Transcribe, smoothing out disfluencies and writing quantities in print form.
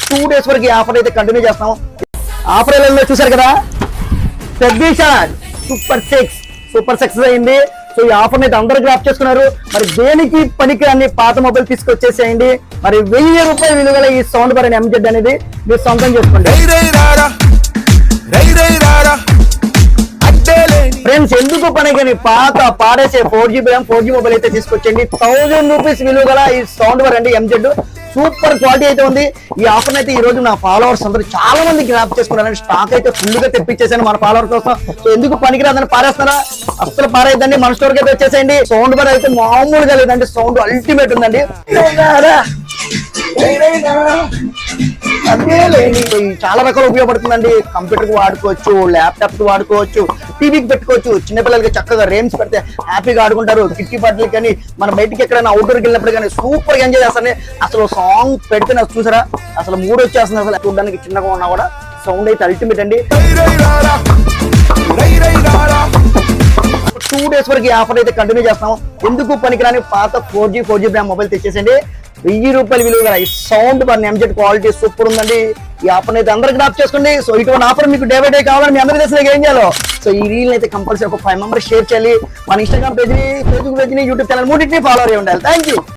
2 days వరకు ఈ offer అయితే కంటిన్యూ చేస్తాము. ఆఫర్ ఎలా చూసారు కదా, సూపర్ సక్సెస్ అయింది. సో ఈ ఆఫర్ అయితే అందరూ గ్రాప్ చేసుకున్నారు. మరి దేనికి పనికి అన్ని పాత మొబైల్ తీసుకొచ్చేసేయండి. మరి 1000 రూపాయలు విలువల ఈ సౌండ్ బార్ ఎంజెడ్ అనేది మీరు సొంతం చేసుకోండి. ఫ్రెండ్స్, ఎందుకు పనికని పాత పాడేసే 4G ర్యామ్ 4G మొబైల్ అయితే తీసుకొచ్చండి. 1000 రూపీస్ విలువ గల ఈ సౌండ్ బార్ అండి ఎంజెడ్. సూపర్ క్వాలిటీ అయితే ఉంది. ఈ ఆఫర్ అయితే ఈ రోజు నా ఫాలోవర్స్ అందరూ చాలా మంది గ్రాప్ చేసుకున్నారని స్టాక్ అయితే ఫుల్ గా తెప్పించేసాను మన ఫాలోవర్ కోసం. సో ఎందుకు పనికిరాదని పారేస్తారా? అస్సలు పారేద్దండి, మన స్టోర్ కి అయితే వచ్చేసేయండి. సౌండ్ బార్ అయితే మామూలుగా లేదండి, సౌండ్ అల్టిమేట్ ఉందండి. చాలా రకాలు ఉపయోగపడుతుందండి. కంప్యూటర్ కి వాడుకోవచ్చు, ల్యాప్టాప్ కి వాడుకోవచ్చు, టీవీకి పెట్టుకోవచ్చు. చిన్నపిల్లలకి చక్కగా రేమ్స్ పెడితే హ్యాపీగా ఆడుకుంటారు. కిట్టి పాటలు కానీ మన బయటికి ఎక్కడైనా అవుట్డోర్కి వెళ్ళినప్పుడు కానీ సూపర్ గా ఎంజాయ్ చేస్తాను. అసలు సాంగ్ పెడితే నాకు చూసారా, అసలు మూడు వచ్చేస్తుంది. అసలు చూడడానికి చిన్నగా ఉన్నా కూడా సౌండ్ అయితే అల్టిమేట్ అండి. 2 days వరకు ఈ ఆఫర్ అయితే కంటిన్యూ చేస్తాము. ఎందుకు పనికిరాని పాత 4G ర్యామ్ మొబైల్ తెచ్చేసండి. 1000 రూపాయలు విలువ గల ఈ sound bar MZ quality super ఉందండి. ఈ ఆఫర్ అయితే అందరికి గ్రాప్ చేసుకోండి. సో ఇటువంటి ఆఫర్ మీకు డే బై డే కావాలని మీ అందరికీ తెలిసిన ఏం చేయాలో, సో ఈ రీల్ అయితే కంపల్సరీ ఒక 5 మెంబర్స్ షేర్ చేయాలి. మన ఇన్స్టాగ్రామ్ పేజ్ని, ఫేస్బుక్ పేజ్ని, యూట్యూబ్ ఛానల్ మూడింటిని ఫాలో అయ్యి ఉండాలి. Thank you.